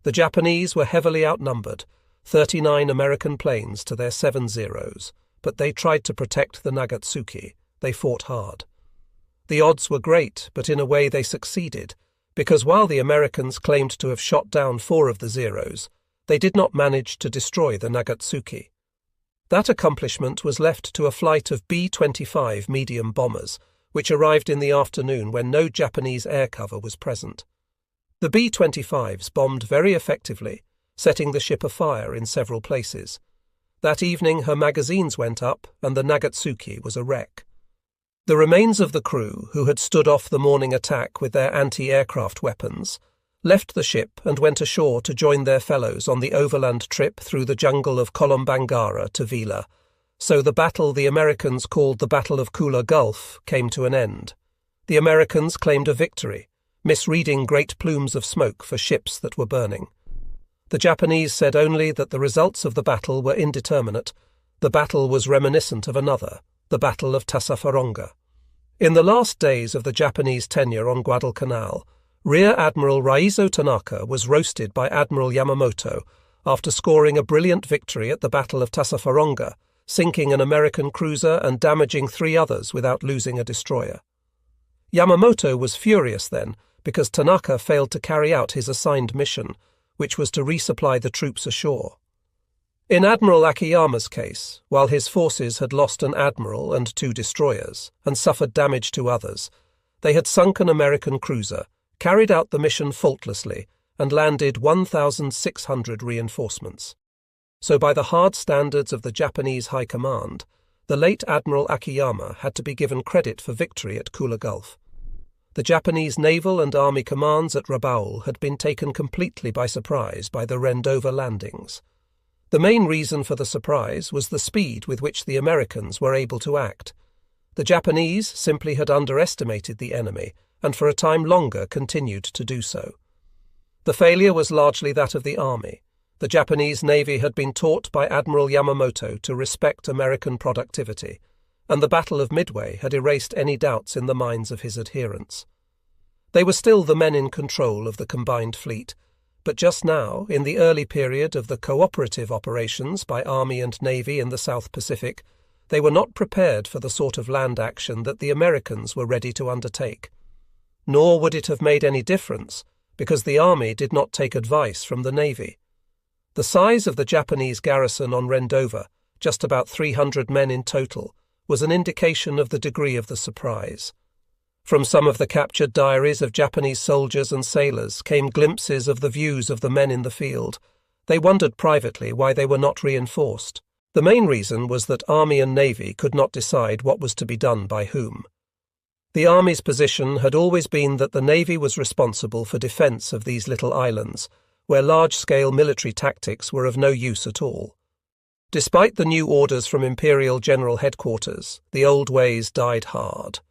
The Japanese were heavily outnumbered, 39 American planes to their 7 Zeros, but they tried to protect the Nagatsuki. They fought hard. The odds were great, but in a way they succeeded, because while the Americans claimed to have shot down 4 of the Zeros, they did not manage to destroy the Nagatsuki. That accomplishment was left to a flight of B-29 medium bombers, which arrived in the afternoon when no Japanese air cover was present. The B-25s bombed very effectively, setting the ship afire in several places. That evening her magazines went up and the Nagatsuki was a wreck. The remains of the crew, who had stood off the morning attack with their anti-aircraft weapons, left the ship and went ashore to join their fellows on the overland trip through the jungle of Kolombangara to Vila. So the battle the Americans called the Battle of Kula Gulf came to an end. The Americans claimed a victory, misreading great plumes of smoke for ships that were burning. The Japanese said only that the results of the battle were indeterminate. The battle was reminiscent of another, the Battle of Tassafaronga. In the last days of the Japanese tenure on Guadalcanal, Rear Admiral Raizo Tanaka was roasted by Admiral Yamamoto after scoring a brilliant victory at the Battle of Tassafaronga, sinking an American cruiser and damaging 3 others without losing a destroyer. Yamamoto was furious then because Tanaka failed to carry out his assigned mission, which was to resupply the troops ashore. In Admiral Akiyama's case, while his forces had lost an admiral and 2 destroyers and suffered damage to others, they had sunk an American cruiser, carried out the mission faultlessly, and landed 1,600 reinforcements. So by the hard standards of the Japanese High Command, the late Admiral Akiyama had to be given credit for victory at Kula Gulf. The Japanese naval and army commands at Rabaul had been taken completely by surprise by the Rendova landings. The main reason for the surprise was the speed with which the Americans were able to act. The Japanese simply had underestimated the enemy and for a time longer continued to do so. The failure was largely that of the army. The Japanese Navy had been taught by Admiral Yamamoto to respect American productivity, and the Battle of Midway had erased any doubts in the minds of his adherents. They were still the men in control of the combined fleet, but just now, in the early period of the cooperative operations by Army and Navy in the South Pacific, they were not prepared for the sort of land action that the Americans were ready to undertake. Nor would it have made any difference, because the Army did not take advice from the Navy. The size of the Japanese garrison on Rendova, just about 300 men in total, was an indication of the degree of the surprise. From some of the captured diaries of Japanese soldiers and sailors came glimpses of the views of the men in the field. They wondered privately why they were not reinforced. The main reason was that Army and Navy could not decide what was to be done by whom. The Army's position had always been that the Navy was responsible for defence of these little islands, where large-scale military tactics were of no use at all. Despite the new orders from Imperial General Headquarters, the old ways died hard.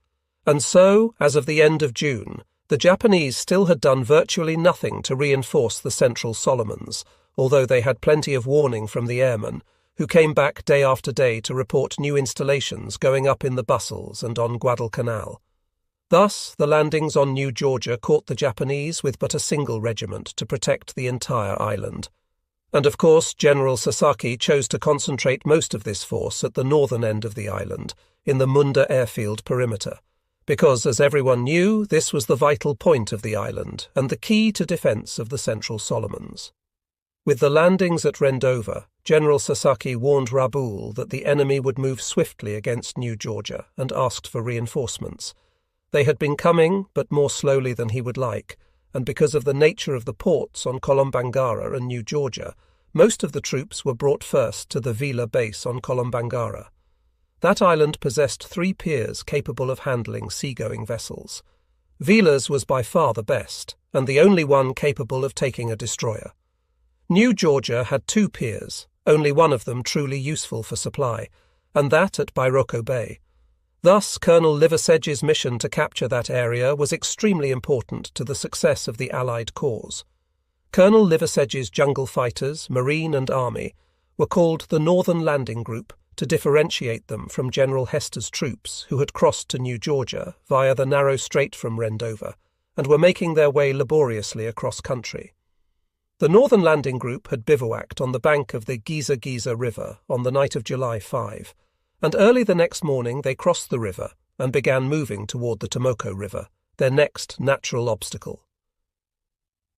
And so, as of the end of June, the Japanese still had done virtually nothing to reinforce the Central Solomons, although they had plenty of warning from the airmen, who came back day after day to report new installations going up in the Bustles and on Guadalcanal. Thus, the landings on New Georgia caught the Japanese with but a single regiment to protect the entire island. And of course, General Sasaki chose to concentrate most of this force at the northern end of the island, in the Munda airfield perimeter, because, as everyone knew, this was the vital point of the island and the key to defence of the Central Solomons. With the landings at Rendova, General Sasaki warned Rabaul that the enemy would move swiftly against New Georgia and asked for reinforcements. They had been coming, but more slowly than he would like, and because of the nature of the ports on Kolombangara and New Georgia, most of the troops were brought first to the Vila base on Kolombangara. That island possessed 3 piers capable of handling seagoing vessels. Vila's was by far the best, and the only one capable of taking a destroyer. New Georgia had 2 piers, only one of them truly useful for supply, and that at Bairoko Bay. Thus, Colonel Liversedge's mission to capture that area was extremely important to the success of the Allied cause. Colonel Liversedge's jungle fighters, Marine and Army, were called the Northern Landing Group to differentiate them from General Hester's troops who had crossed to New Georgia via the narrow strait from Rendova and were making their way laboriously across country. The Northern Landing Group had bivouacked on the bank of the Giza River on the night of July 5, and early the next morning they crossed the river and began moving toward the Tomoko River, their next natural obstacle.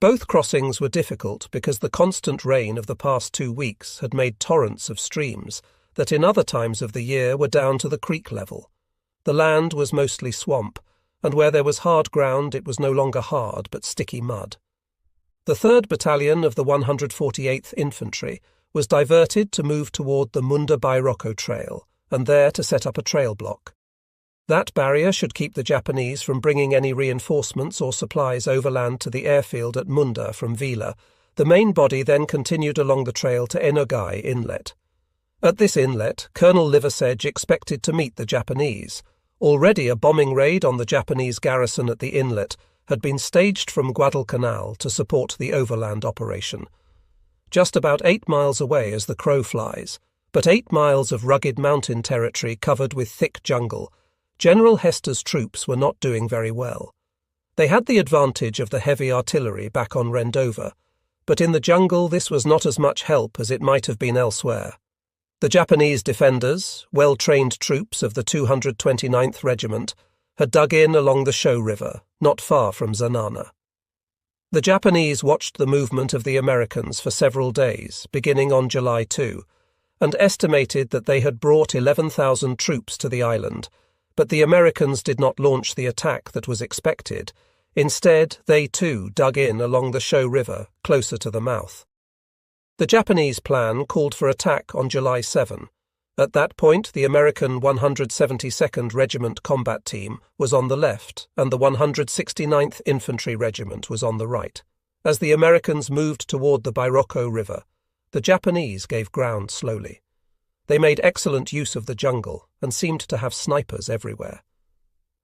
Both crossings were difficult because the constant rain of the past 2 weeks had made torrents of streams that in other times of the year were down to the creek level. The land was mostly swamp, and where there was hard ground it was no longer hard but sticky mud. The 3rd Battalion of the 148th Infantry was diverted to move toward the Munda Bairoko Trail, and there to set up a trail block. That barrier should keep the Japanese from bringing any reinforcements or supplies overland to the airfield at Munda from Vila. The main body then continued along the trail to Enogai Inlet. At this inlet, Colonel Liversedge expected to meet the Japanese. Already a bombing raid on the Japanese garrison at the inlet had been staged from Guadalcanal to support the overland operation. Just about 8 miles away as the crow flies, but 8 miles of rugged mountain territory covered with thick jungle, General Hester's troops were not doing very well. They had the advantage of the heavy artillery back on Rendova, but in the jungle this was not as much help as it might have been elsewhere. The Japanese defenders, well-trained troops of the 229th Regiment, had dug in along the Sho River, not far from Zanana. The Japanese watched the movement of the Americans for several days, beginning on July 2, and estimated that they had brought 11,000 troops to the island, but the Americans did not launch the attack that was expected. Instead, they too dug in along the Sho River, closer to the mouth. The Japanese plan called for attack on July 7. At that point, the American 172nd Regiment combat team was on the left, and the 169th Infantry Regiment was on the right. As the Americans moved toward the Bairoko River, the Japanese gave ground slowly. They made excellent use of the jungle and seemed to have snipers everywhere.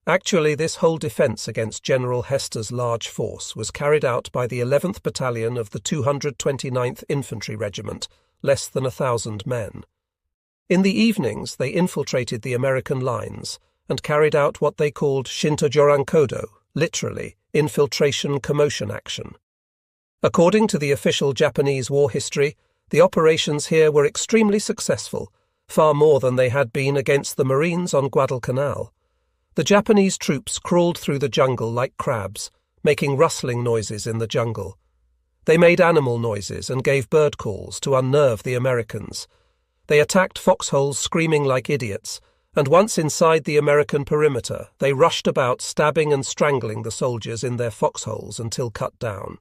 Actually, this whole defence against General Hester's large force was carried out by the 11th Battalion of the 229th Infantry Regiment, less than 1,000 men. In the evenings, they infiltrated the American lines and carried out what they called Shintojorankodo, literally, infiltration commotion action. According to the official Japanese war history, the operations here were extremely successful, far more than they had been against the Marines on Guadalcanal. The Japanese troops crawled through the jungle like crabs, making rustling noises in the jungle. They made animal noises and gave bird calls to unnerve the Americans. They attacked foxholes screaming like idiots, and once inside the American perimeter, they rushed about stabbing and strangling the soldiers in their foxholes until cut down.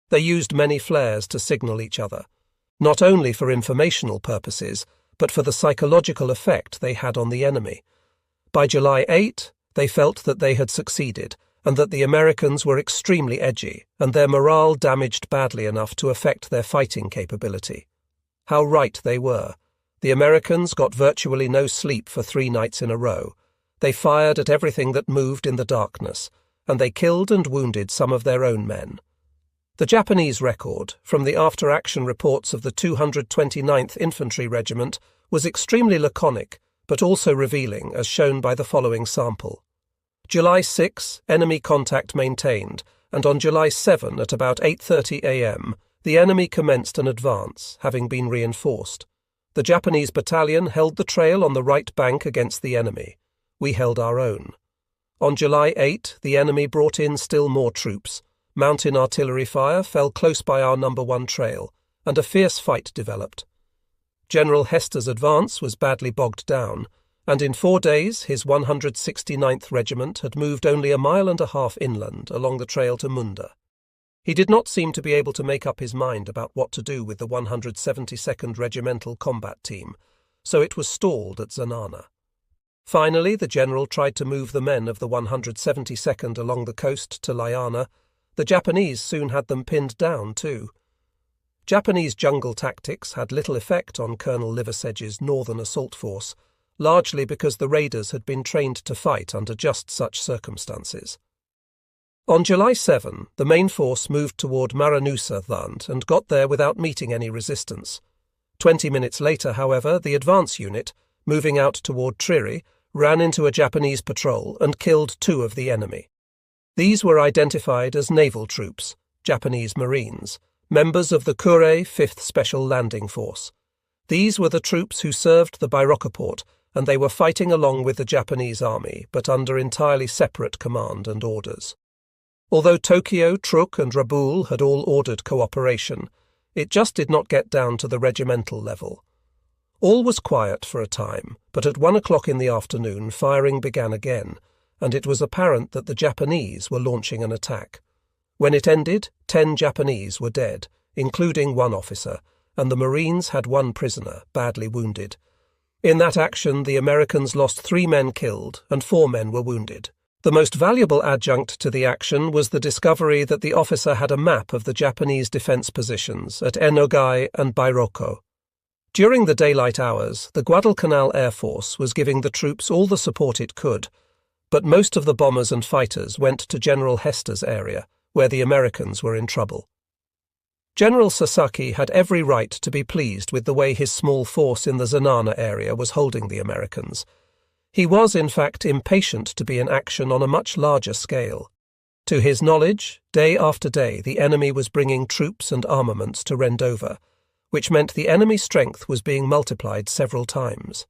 They used many flares to signal each other, not only for informational purposes, but for the psychological effect they had on the enemy. By July 8, they felt that they had succeeded, and that the Americans were extremely edgy, and their morale damaged badly enough to affect their fighting capability. How right they were. The Americans got virtually no sleep for 3 nights in a row. They fired at everything that moved in the darkness, and they killed and wounded some of their own men. The Japanese record, from the after-action reports of the 229th Infantry Regiment, was extremely laconic, but also revealing, as shown by the following sample. July 6, enemy contact maintained, and on July 7 at about 8:30 a.m., the enemy commenced an advance, having been reinforced. The Japanese battalion held the trail on the right bank against the enemy. We held our own. On July 8, the enemy brought in still more troops. Mountain artillery fire fell close by our No. 1 trail, and a fierce fight developed. General Hester's advance was badly bogged down, and in 4 days his 169th Regiment had moved only 1.5 miles inland along the trail to Munda. He did not seem to be able to make up his mind about what to do with the 172nd Regimental Combat Team, so it was stalled at Zanana. Finally, the general tried to move the men of the 172nd along the coast to Liana. The Japanese soon had them pinned down too. Japanese jungle tactics had little effect on Colonel Liversedge's northern assault force, largely because the raiders had been trained to fight under just such circumstances. On July 7, the main force moved toward Maranusa Thand and got there without meeting any resistance. 20 minutes later, however, the advance unit, moving out toward Triri, ran into a Japanese patrol and killed 2 of the enemy. These were identified as naval troops, Japanese Marines, members of the Kure 5th Special Landing Force. These were the troops who served the Bairoka port, and they were fighting along with the Japanese army, but under entirely separate command and orders. Although Tokyo, Truk and Rabaul had all ordered cooperation, it just did not get down to the regimental level. All was quiet for a time, but at 1 o'clock in the afternoon firing began again, and it was apparent that the Japanese were launching an attack. When it ended, 10 Japanese were dead, including 1 officer, and the Marines had 1 prisoner, badly wounded. In that action, the Americans lost 3 men killed and 4 men were wounded. The most valuable adjunct to the action was the discovery that the officer had a map of the Japanese defense positions at Enogai and Bairoko. During the daylight hours, the Guadalcanal Air Force was giving the troops all the support it could, but most of the bombers and fighters went to General Hester's area, where the Americans were in trouble. General Sasaki had every right to be pleased with the way his small force in the Zanana area was holding the Americans. He was, in fact, impatient to be in action on a much larger scale. To his knowledge, day after day the enemy was bringing troops and armaments to Rendova, which meant the enemy strength was being multiplied several times.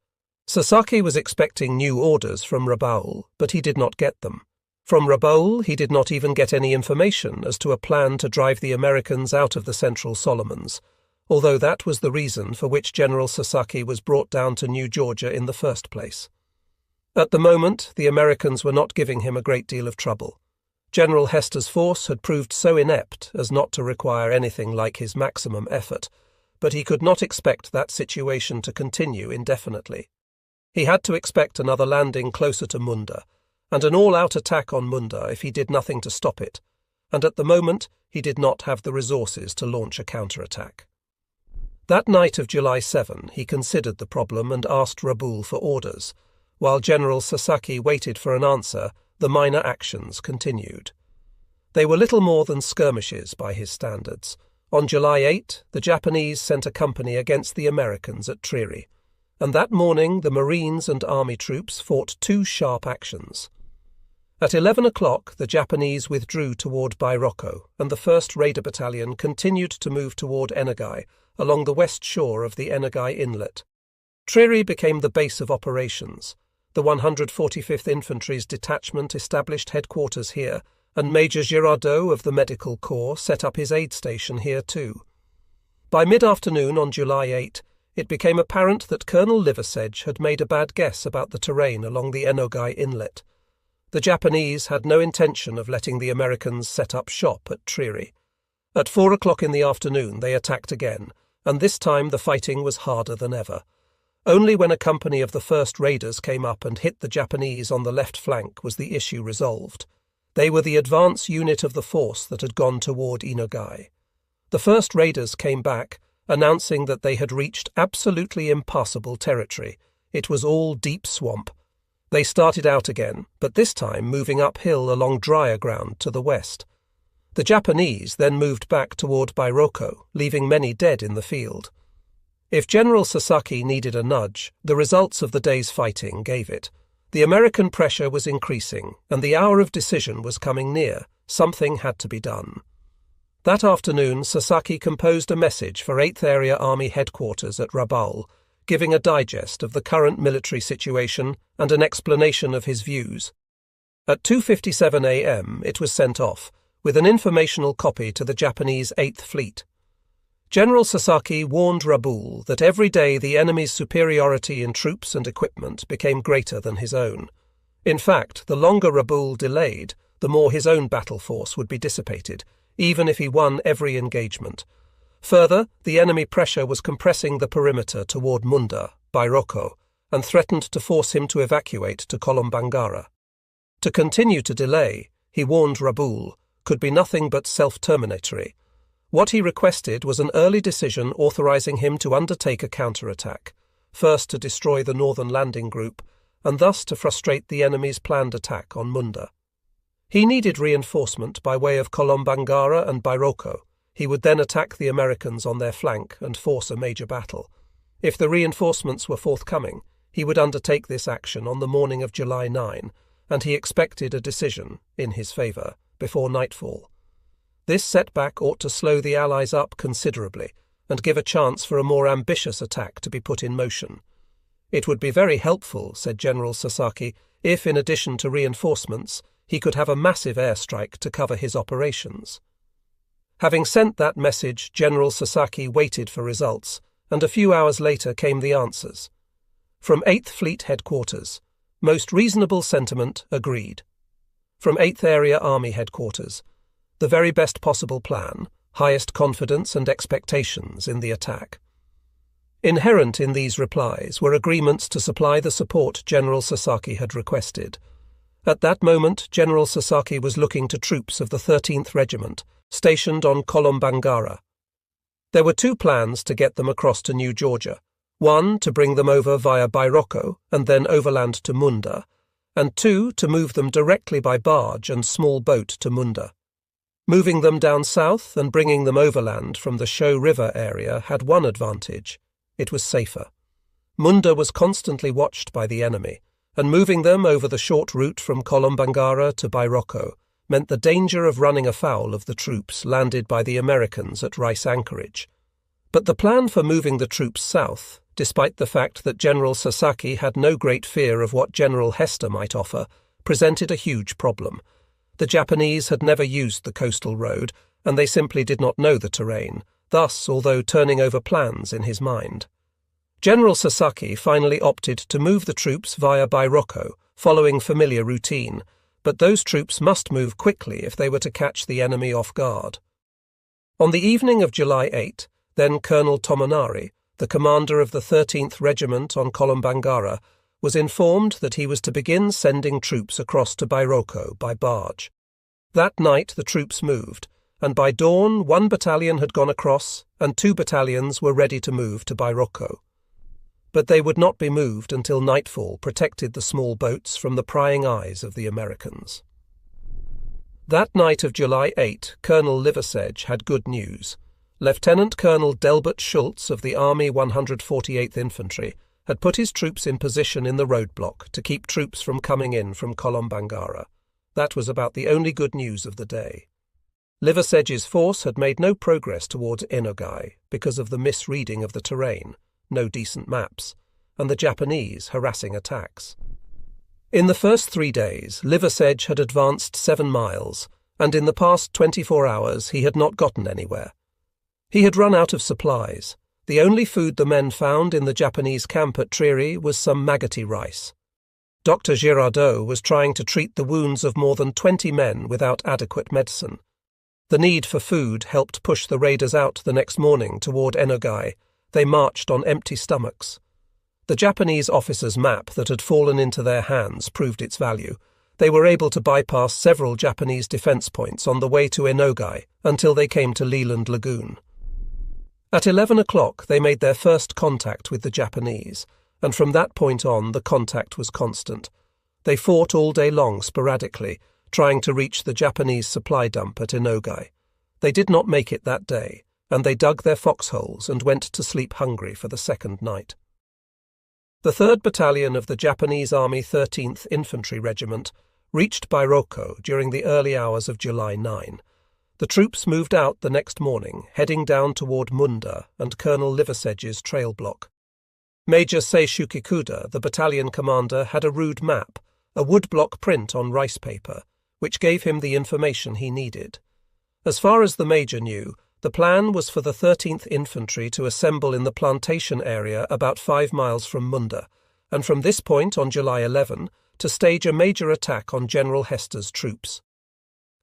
Sasaki was expecting new orders from Rabaul, but he did not get them. From Rabaul, he did not even get any information as to a plan to drive the Americans out of the Central Solomons, although that was the reason for which General Sasaki was brought down to New Georgia in the first place. At the moment, the Americans were not giving him a great deal of trouble. General Hester's force had proved so inept as not to require anything like his maximum effort, but he could not expect that situation to continue indefinitely. He had to expect another landing closer to Munda, and an all-out attack on Munda if he did nothing to stop it, and at the moment he did not have the resources to launch a counterattack. That night of July 7 he considered the problem and asked Rabaul for orders. While General Sasaki waited for an answer, the minor actions continued. They were little more than skirmishes by his standards. On July 8, the Japanese sent a company against the Americans at Triri, and that morning the Marines and Army troops fought 2 sharp actions. At 11 o'clock, the Japanese withdrew toward Bairoko, and the 1st Raider Battalion continued to move toward Enogai, along the west shore of the Enogai Inlet. Triri became the base of operations. The 145th Infantry's detachment established headquarters here, and Major Girardot of the Medical Corps set up his aid station here too. By mid-afternoon on July 8, it became apparent that Colonel Liversedge had made a bad guess about the terrain along the Enogai Inlet. The Japanese had no intention of letting the Americans set up shop at Triri. At 4 o'clock in the afternoon they attacked again, and this time the fighting was harder than ever. Only when a company of the 1st Raiders came up and hit the Japanese on the left flank was the issue resolved. They were the advance unit of the force that had gone toward Enogai. The 1st Raiders came back, announcing that they had reached absolutely impassable territory. It was all deep swamp. They started out again, but this time moving uphill along drier ground to the west. The Japanese then moved back toward Bairoko, leaving many dead in the field. If General Sasaki needed a nudge, the results of the day's fighting gave it. The American pressure was increasing, and the hour of decision was coming near. Something had to be done. That afternoon, Sasaki composed a message for 8th Area Army Headquarters at Rabaul, giving a digest of the current military situation and an explanation of his views. At 2:57 a.m. it was sent off, with an informational copy to the Japanese 8th Fleet. General Sasaki warned Rabaul that every day the enemy's superiority in troops and equipment became greater than his own. In fact, the longer Rabaul delayed, the more his own battle force would be dissipated, even if he won every engagement. Further, the enemy pressure was compressing the perimeter toward Munda, Bairoko, and threatened to force him to evacuate to Kolombangara. To continue to delay, he warned Rabaul, could be nothing but self-terminatory. What he requested was an early decision authorizing him to undertake a counterattack, first to destroy the northern landing group, and thus to frustrate the enemy's planned attack on Munda. He needed reinforcement by way of Kolombangara and Bairoko. He would then attack the Americans on their flank and force a major battle. If the reinforcements were forthcoming, he would undertake this action on the morning of July 9, and he expected a decision, in his favour, before nightfall. This setback ought to slow the Allies up considerably and give a chance for a more ambitious attack to be put in motion. It would be very helpful, said General Sasaki, if, in addition to reinforcements, he could have a massive airstrike to cover his operations. Having sent that message, General Sasaki waited for results, and a few hours later came the answers. From 8th Fleet Headquarters, most reasonable sentiment agreed. From 8th Area Army Headquarters, the very best possible plan, highest confidence and expectations in the attack. Inherent in these replies were agreements to supply the support General Sasaki had requested. At that moment, General Sasaki was looking to troops of the 13th Regiment, stationed on Kolombangara. There were two plans to get them across to New Georgia. One, to bring them over via Bairoko and then overland to Munda, and two, to move them directly by barge and small boat to Munda. Moving them down south and bringing them overland from the Sho River area had one advantage. It was safer. Munda was constantly watched by the enemy, and moving them over the short route from Kolombangara to Bairoko meant the danger of running afoul of the troops landed by the Americans at Rice Anchorage. But the plan for moving the troops south, despite the fact that General Sasaki had no great fear of what General Hester might offer, presented a huge problem. The Japanese had never used the coastal road, and they simply did not know the terrain, thus although turning over plans in his mind. General Sasaki finally opted to move the troops via Bairoko, following familiar routine, but those troops must move quickly if they were to catch the enemy off guard. On the evening of July 8, then Colonel Tomonari, the commander of the 13th Regiment on Kolombangara, was informed that he was to begin sending troops across to Bairoko by barge. That night the troops moved, and by dawn 1 battalion had gone across and 2 battalions were ready to move to Bairoko. But they would not be moved until nightfall protected the small boats from the prying eyes of the Americans. That night of July 8, Colonel Liversedge had good news. Lieutenant Colonel Delbert Schultz of the Army 148th Infantry had put his troops in position in the roadblock to keep troops from coming in from Kolombangara. That was about the only good news of the day. Liversedge's force had made no progress towards Enogai because of the misreading of the terrain, no decent maps, and the Japanese harassing attacks. In the first 3 days, Liversedge had advanced 7 miles, and in the past 24 hours he had not gotten anywhere. He had run out of supplies. The only food the men found in the Japanese camp at Triri was some maggoty rice. Dr. Girardot was trying to treat the wounds of more than 20 men without adequate medicine. The need for food helped push the raiders out the next morning toward Enogai. They marched on empty stomachs. The Japanese officer's map that had fallen into their hands proved its value. They were able to bypass several Japanese defense points on the way to Enogai until they came to Leland Lagoon. At 11 o'clock they made their first contact with the Japanese, and from that point on the contact was constant. They fought all day long sporadically, trying to reach the Japanese supply dump at Enogai. They did not make it that day, and they dug their foxholes and went to sleep hungry for the second night. The 3rd Battalion of the Japanese Army 13th Infantry Regiment reached Bairoko during the early hours of July 9. The troops moved out the next morning, heading down toward Munda and Colonel Liversedge's trail block. Major Seishu Kikuda, the battalion commander, had a rude map, a woodblock print on rice paper, which gave him the information he needed. As far as the major knew, the plan was for the 13th Infantry to assemble in the plantation area about 5 miles from Munda, and from this point on July 11 to stage a major attack on General Hester's troops.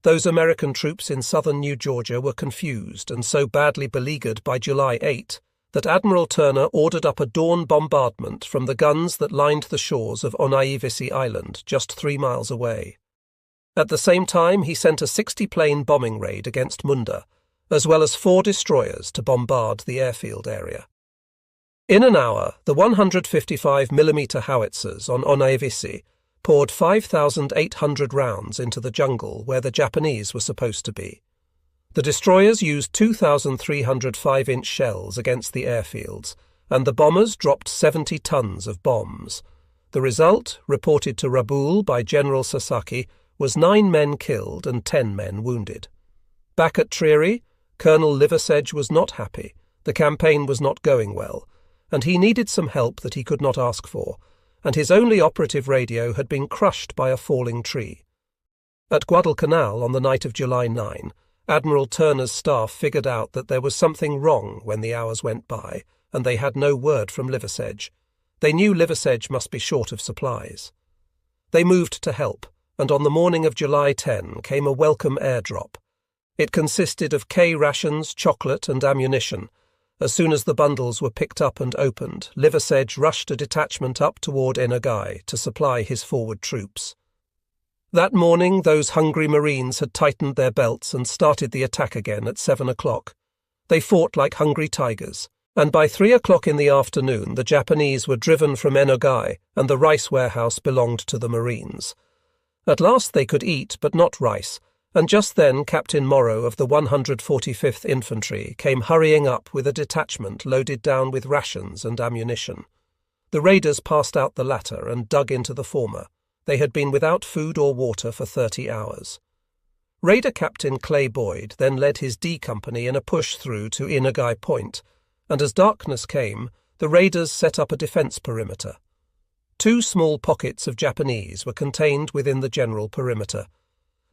Those American troops in southern New Georgia were confused and so badly beleaguered by July 8 that Admiral Turner ordered up a dawn bombardment from the guns that lined the shores of Onaivisi Island, just 3 miles away. At the same time, he sent a 60-plane bombing raid against Munda, as well as 4 destroyers to bombard the airfield area. In an hour, the 155mm howitzers on Onaivisi poured 5,800 rounds into the jungle where the Japanese were supposed to be. The destroyers used 2,300 5-inch shells against the airfields, and the bombers dropped 70 tons of bombs. The result, reported to Rabaul by General Sasaki, was 9 men killed and 10 men wounded. Back at Triri, Colonel Liversedge was not happy. The campaign was not going well, and he needed some help that he could not ask for, and his only operative radio had been crushed by a falling tree. At Guadalcanal on the night of July 9, Admiral Turner's staff figured out that there was something wrong when the hours went by, and they had no word from Liversedge. They knew Liversedge must be short of supplies. They moved to help, and on the morning of July 10 came a welcome airdrop. It consisted of K rations, chocolate, and ammunition. As soon as the bundles were picked up and opened, Liversedge rushed a detachment up toward Enogai to supply his forward troops. That morning, those hungry Marines had tightened their belts and started the attack again at 7 o'clock. They fought like hungry tigers, and by 3 o'clock in the afternoon the Japanese were driven from Enogai, and the rice warehouse belonged to the Marines. At last they could eat, but not rice, and just then Captain Morrow of the 145th Infantry came hurrying up with a detachment loaded down with rations and ammunition. The raiders passed out the latter and dug into the former. They had been without food or water for 30 hours. Raider Captain Clay Boyd then led his D Company in a push through to Enogai Point, and as darkness came, the raiders set up a defense perimeter. 2 small pockets of Japanese were contained within the general perimeter.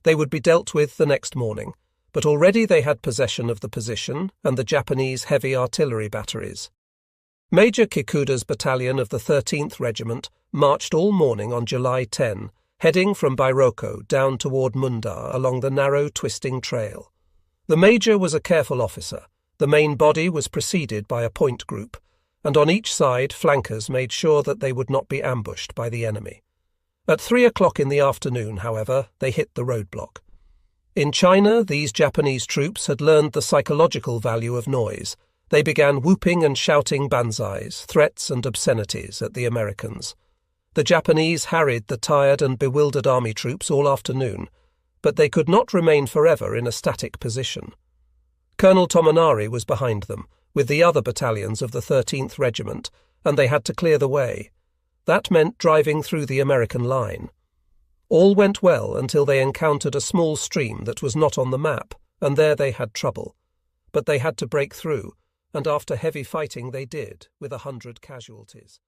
They would be dealt with the next morning, but already they had possession of the position and the Japanese heavy artillery batteries. Major Kikuda's battalion of the 13th Regiment marched all morning on July 10, heading from Bairoko down toward Munda along the narrow, twisting trail. The major was a careful officer. The main body was preceded by a point group, and on each side flankers made sure that they would not be ambushed by the enemy. At 3 o'clock in the afternoon, however, they hit the roadblock. In China, these Japanese troops had learned the psychological value of noise. They began whooping and shouting banzais, threats and obscenities at the Americans. The Japanese harried the tired and bewildered army troops all afternoon, but they could not remain forever in a static position. Colonel Tomonari was behind them, with the other battalions of the 13th Regiment, and they had to clear the way. That meant driving through the American line. All went well until they encountered a small stream that was not on the map, and there they had trouble. But they had to break through, and after heavy fighting they did, with 100 casualties.